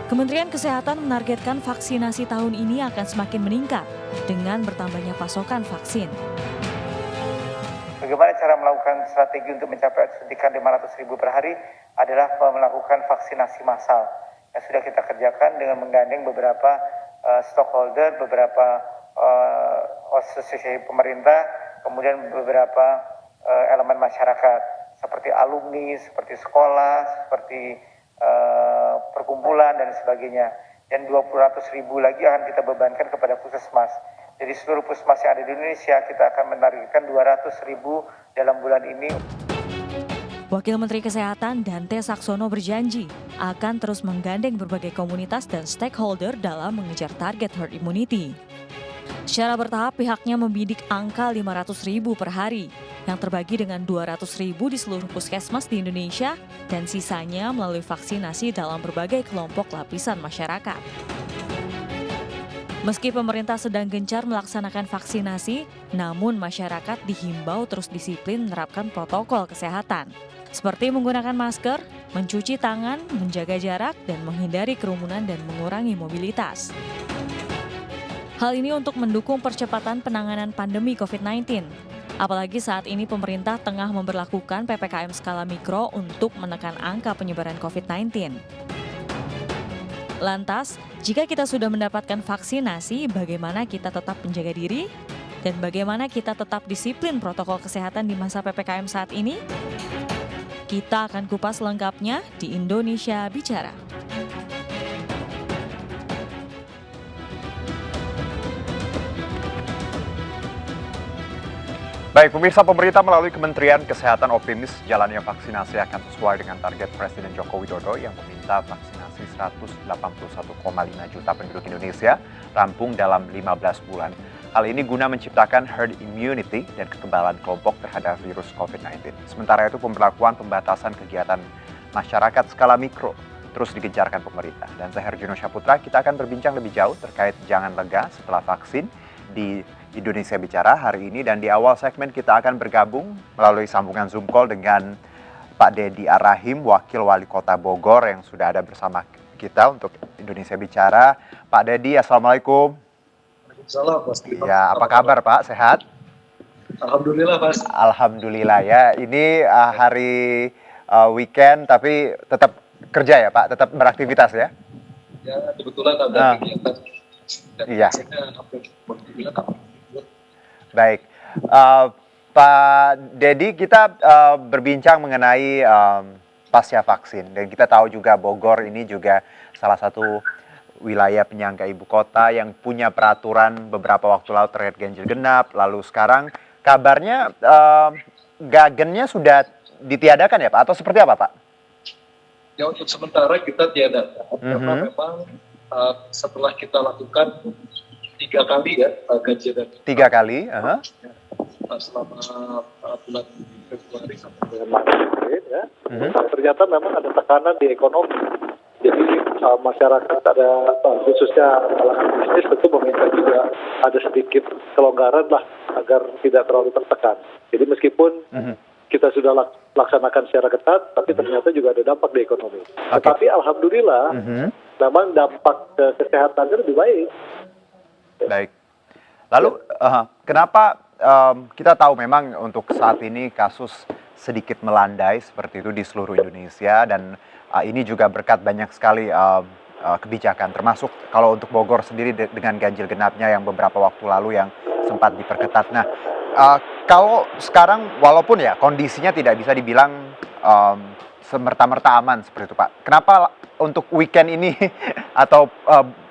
Kementerian Kesehatan menargetkan vaksinasi tahun ini akan semakin meningkat dengan bertambahnya pasokan vaksin. Bagaimana cara melakukan strategi untuk mencapai suntikan 500.000 per hari adalah melakukan vaksinasi massal yang sudah kita kerjakan dengan menggandeng beberapa stakeholder, beberapa asosiasi pemerintah, kemudian beberapa elemen masyarakat seperti alumni, seperti sekolah, seperti perkumpulan dan sebagainya. Dan 200.000 lagi akan kita bebankan kepada puskesmas. Jadi seluruh puskesmas yang ada di Indonesia kita akan menargetkan 200.000 dalam bulan ini. Wakil Menteri Kesehatan Dante Saxono berjanji akan terus menggandeng berbagai komunitas dan stakeholder dalam mengejar target herd immunity. Secara bertahap pihaknya membidik angka 500.000 per hari yang terbagi dengan 200.000 di seluruh puskesmas di Indonesia dan sisanya melalui vaksinasi dalam berbagai kelompok lapisan masyarakat. Meski pemerintah sedang gencar melaksanakan vaksinasi, namun masyarakat dihimbau terus disiplin menerapkan protokol kesehatan, seperti menggunakan masker, mencuci tangan, menjaga jarak, dan menghindari kerumunan dan mengurangi mobilitas. Hal ini untuk mendukung percepatan penanganan pandemi COVID-19. Apalagi saat ini pemerintah tengah memberlakukan PPKM skala mikro untuk menekan angka penyebaran COVID-19. Lantas, jika kita sudah mendapatkan vaksinasi, bagaimana kita tetap menjaga diri? Dan bagaimana kita tetap disiplin protokol kesehatan di masa PPKM saat ini? Kita akan kupas lengkapnya di Indonesia Bicara. Baik, pemirsa, pemerintah melalui Kementerian Kesehatan optimis jalannya vaksinasi akan sesuai dengan target Presiden Joko Widodo yang meminta vaksinasi 181,5 juta penduduk Indonesia rampung dalam 15 bulan. Hal ini guna menciptakan herd immunity dan kekebalan kelompok terhadap virus COVID-19. Sementara itu, pemberlakuan pembatasan kegiatan masyarakat skala mikro terus digencarkan pemerintah. Dan saya Herjuno Syaputra, kita akan berbincang lebih jauh terkait jangan lega setelah vaksin di Indonesia Bicara hari ini, dan di awal segmen kita akan bergabung melalui sambungan Zoom call dengan Pak Deddy Arahim, Wakil Wali Kota Bogor yang sudah ada bersama kita untuk Indonesia Bicara. Pak Deddy, Assalamualaikum. Waalaikumsalam, Mas. Ya, apa kabar Pak? Sehat? Alhamdulillah, Mas. Alhamdulillah ya. Ini hari weekend tapi tetap kerja ya Pak? Tetap beraktivitas ya? Ya, kebetulan ada kegiatan. Iya. Baik, Pak Deddy, kita berbincang mengenai pasca vaksin, dan kita tahu juga Bogor ini juga salah satu wilayah penyangga ibu kota yang punya peraturan beberapa waktu lalu terkait ganjil genap. Lalu sekarang kabarnya gagennya sudah ditiadakan ya Pak, atau seperti apa Pak? Ya, untuk sementara kita tiadakan, karena memang setelah kita lakukan 3 kali ya ganjil genap. 3 kali? Selama bulan Februari sampai bulan Maret ya. Ternyata memang ada tekanan di ekonomi. Jadi masyarakat ada khususnya kalangan bisnis tentu meminta juga ada sedikit kelonggaran lah agar tidak terlalu tertekan. Jadi meskipun kita sudah laksanakan secara ketat, tapi ternyata juga ada dampak di ekonomi. Tetapi alhamdulillah memang dampak kesehatannya lebih baik. Baik. Lalu kenapa kita tahu memang untuk saat ini kasus sedikit melandai seperti itu di seluruh Indonesia, dan ini juga berkat banyak sekali kebijakan, termasuk kalau untuk Bogor sendiri dengan ganjil genapnya yang beberapa waktu lalu yang sempat diperketat. Nah, kalau sekarang walaupun ya kondisinya tidak bisa dibilang semerta-merta aman seperti itu Pak, kenapa untuk weekend ini atau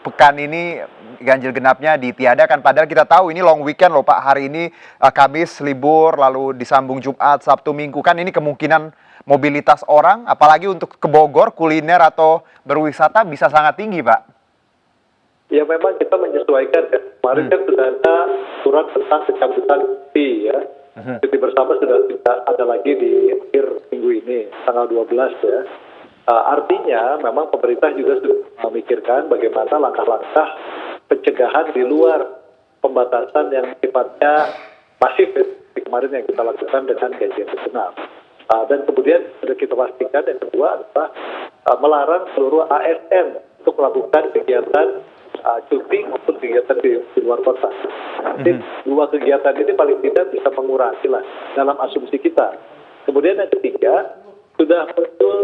pekan ini ganjil genapnya ditiadakan, padahal kita tahu ini long weekend loh Pak. Hari ini Kamis libur, lalu disambung Jumat, Sabtu, Minggu, kan ini kemungkinan mobilitas orang apalagi untuk ke Bogor kuliner atau berwisata bisa sangat tinggi Pak. Ya memang kita menyesuaikan ya. Kemarin kan sudah ada surat tentang pencabutan cuti ya. Cuti bersama sudah tidak ada lagi di akhir minggu ini, tanggal 12 ya. Artinya memang pemerintah juga sudah memikirkan bagaimana langkah-langkah pencegahan di luar pembatasan yang sifatnya masif seperti kemarin yang kita lakukan dengan ganjil genap. Dan kemudian sudah kita pastikan yang kedua adalah melarang seluruh ASN untuk melakukan kegiatan cuti maupun kegiatan di luar kota. Jadi dua kegiatan ini paling tidak bisa mengurangi lah dalam asumsi kita. Kemudian yang ketiga, sudah muncul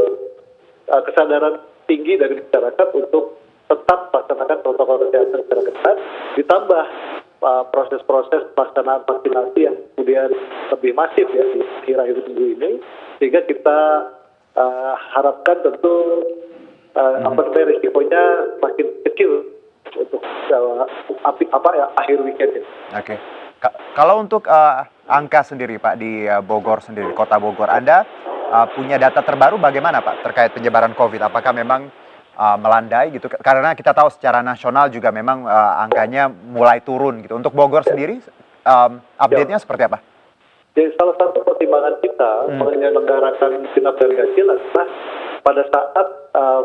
kesadaran tinggi dari masyarakat untuk tetap melaksanakan protokol kesehatan secara ketat, ditambah proses-proses pelaksanaan vaksinasi yang kemudian lebih masif ya di akhir-akhir minggu ini, sehingga kita harapkan tentu risikonya makin kecil untuk akhir weekend ini. Oke. Kalau untuk angka sendiri Pak di Bogor sendiri, Kota Bogor, Anda punya data terbaru bagaimana Pak terkait penyebaran COVID? Apakah memang melandai gitu? Karena kita tahu secara nasional juga memang angkanya mulai turun gitu. Untuk Bogor sendiri, update-nya seperti apa? Jadi salah satu pertimbangan kita menyelenggarakan genap dan ganjil adalah pada saat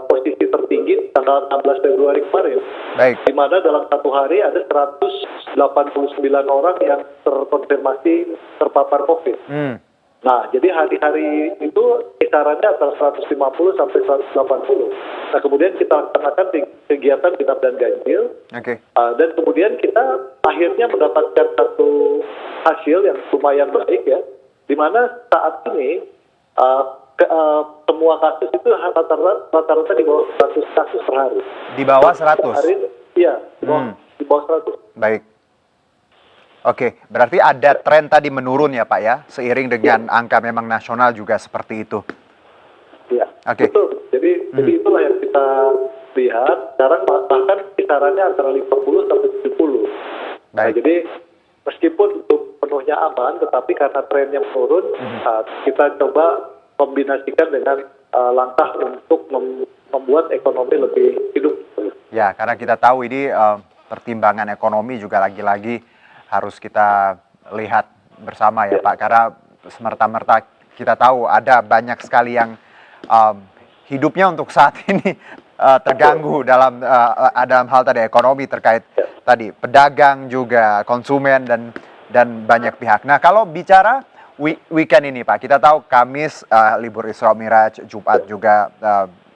posisi tertinggi tanggal 16 Februari kemarin, Baik. di mana dalam satu hari ada 189 orang yang terkonfirmasi terpapar COVID. Nah, jadi hari-hari itu kisarannya antara 150 sampai 180. Nah, kemudian kita laksanakan kegiatan genap dan ganjil. Oke. Dan kemudian kita akhirnya mendapatkan satu hasil yang lumayan baik ya, di mana saat ini semua kasus itu rata-rata di bawah 100 kasus per hari. Di bawah 100? Hari, iya, di bawah 100. Baik. Oke, berarti ada tren tadi menurun ya Pak ya, seiring dengan angka memang nasional juga seperti itu. Iya, Oke. betul. Jadi itulah yang kita lihat. Sekarang bahkan kisarannya antara 50 sampai 70. Nah, Baik. jadi meskipun untuk penuhnya aman, tetapi karena trennya menurun, kita coba kombinasikan dengan langkah untuk membuat ekonomi lebih hidup. Ya, karena kita tahu ini pertimbangan ekonomi juga lagi-lagi harus kita lihat bersama ya Pak, karena semerta-merta kita tahu ada banyak sekali yang hidupnya untuk saat ini terganggu dalam hal tadi ekonomi terkait tadi pedagang juga konsumen dan banyak pihak. Nah, kalau bicara weekend ini Pak, kita tahu Kamis libur Isra Miraj, Jumat juga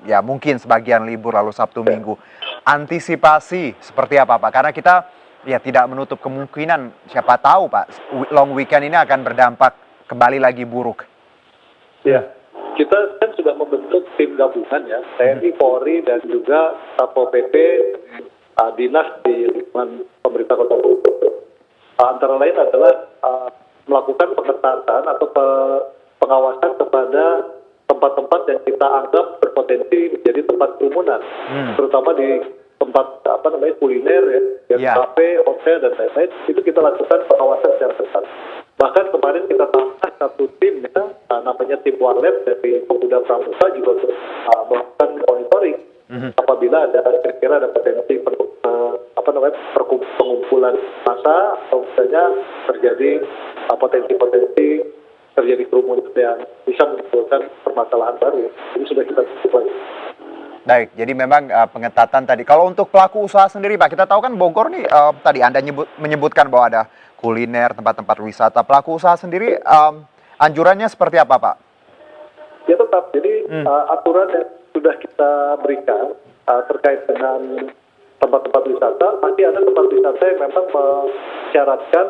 ya mungkin sebagian libur, lalu Sabtu Minggu. Antisipasi seperti apa Pak? Karena kita ya tidak menutup kemungkinan, siapa tahu Pak, long weekend ini akan berdampak kembali lagi buruk. Ya, kita kan sudah membentuk tim gabungan ya, TNI, Polri, dan juga Satpol PP, dinas di lingkungan pemerintah Kota Bogor. Antara lain adalah melakukan pengetatan atau pengawasan kepada tempat-tempat yang kita anggap berpotensi menjadi tempat kerumunan, terutama di tempat kuliner ya, kafe, hotel dan lain-lain. Itu kita lakukan pengawasan secara ketat. Bahkan kemarin kita tambah satu tim ya, namanya tim Warlab dari Pemuda Pramuka juga untuk melakukan monitoring apabila ada kira-kira ada potensi pengumpulan massa atau misalnya terjadi potensi terjadi kerumunan yang bisa menimbulkan permasalahan baru. Ini sudah kita tutup lagi. Baik, jadi memang pengetatan tadi. Kalau untuk pelaku usaha sendiri Pak, kita tahu kan Bogor nih tadi Anda menyebutkan bahwa ada kuliner, tempat-tempat wisata. Pelaku usaha sendiri anjurannya seperti apa Pak? Ya tetap, jadi aturan yang sudah kita berikan terkait dengan tempat-tempat wisata, pasti ada tempat wisata yang memang mensyaratkan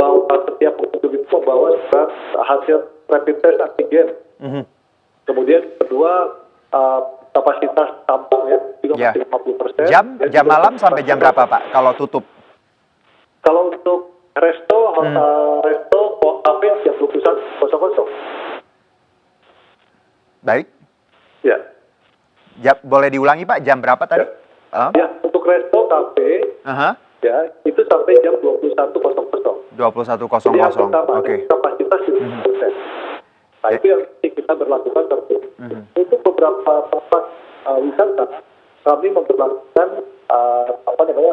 bahwa setiap pengunjung itu membawa surat hasil rapid test antigen. Kemudian kedua kapasitas tampung ya juga masih 50%. Jam malam sampai jam berapa Pak kalau tutup? Kalau untuk resto, kafe jam 21.00. Baik. Ya. Boleh diulangi Pak, jam berapa tadi? Ya, untuk resto, kafe, ya itu sampai jam 21.00. 21.00. Oke. Kapasitas 70%. Nah, itu yang kita berlakukan terus. Untuk beberapa tempat wisata, kami memperlakukan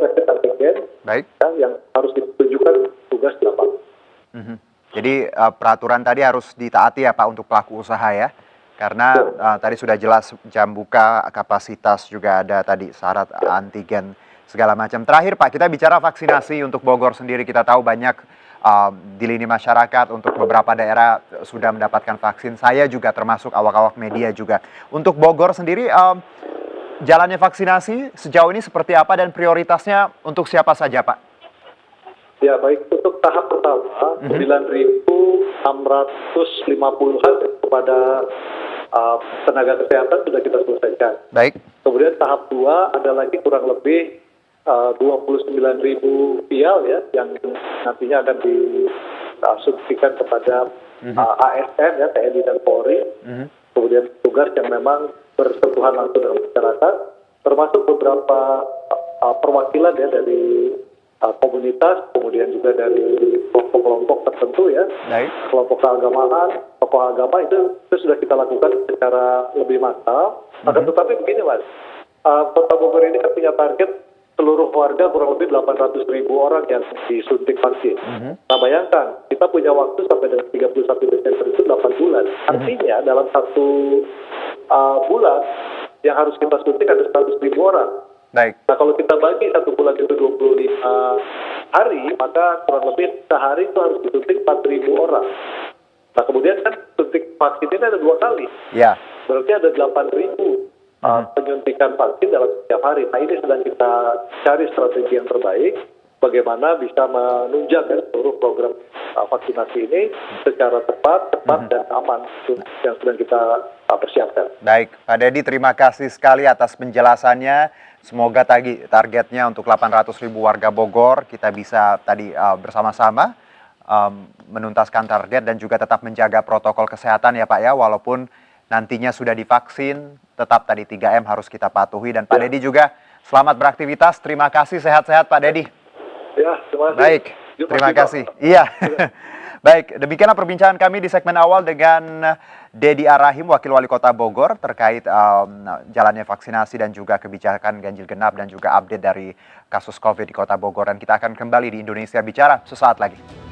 rapid antigen. Baik. Yang harus ditunjukkan tugas di lapangan. Jadi peraturan tadi harus ditaati ya Pak untuk pelaku usaha ya. Karena tadi sudah jelas jam buka, kapasitas juga ada tadi syarat antigen segala macam. Terakhir Pak, kita bicara vaksinasi untuk Bogor sendiri. Kita tahu banyak di lini masyarakat untuk beberapa daerah sudah mendapatkan vaksin. Saya juga termasuk awak-awak media juga. Untuk Bogor sendiri, jalannya vaksinasi sejauh ini seperti apa dan prioritasnya untuk siapa saja, Pak? Ya, baik. Untuk tahap pertama, 9.650-an kepada tenaga kesehatan sudah kita selesaikan. Baik. Kemudian tahap 2 ada lagi kurang lebih 29.000 vial ya, yang nantinya akan disuntikan kepada ASN ya, TNI dan Polri. Kemudian tugas yang memang bersentuhan langsung dengan masyarakat, termasuk beberapa perwakilan ya dari komunitas, kemudian juga dari kelompok-kelompok tertentu ya, kelompok keagamaan, tokoh agama itu sudah kita lakukan secara lebih massal. Akan tetapi begini Mas, Kota Bogor ini kan punya target seluruh warga kurang lebih 800.000 orang yang disuntik vaksin. Nah bayangkan, kita punya waktu sampai dengan 31 Desember itu 8 bulan. Artinya dalam satu bulan yang harus kita suntik ada 100.000 orang. Baik. Nah kalau kita bagi satu bulan itu 25 hari, maka kurang lebih sehari itu harus disuntik 4.000 orang. Nah kemudian kan suntik vaksin ini ada 2 kali. Ya. Berarti ada 8.000 penyuntikan vaksin dalam setiap hari. Nah ini sedang kita cari strategi yang terbaik, bagaimana bisa menunjang seluruh program vaksinasi ini secara tepat dan aman, itu yang sedang kita persiapkan. Baik, Pak Dedi, terima kasih sekali atas penjelasannya. Semoga targetnya untuk 800.000 warga Bogor kita bisa tadi bersama-sama menuntaskan target dan juga tetap menjaga protokol kesehatan ya Pak ya, walaupun nantinya sudah divaksin, tetap tadi 3M harus kita patuhi. Dan Pak Dedi juga selamat beraktivitas, terima kasih, sehat-sehat Pak Dedi. Ya, terima kasih. Baik, terima kasih. Iya. Baik, demikianlah perbincangan kami di segmen awal dengan Dedi Arahim, Wakil Wali Kota Bogor, terkait jalannya vaksinasi dan juga kebijakan ganjil genap dan juga update dari kasus COVID di Kota Bogor. Dan kita akan kembali di Indonesia Bicara sesaat lagi.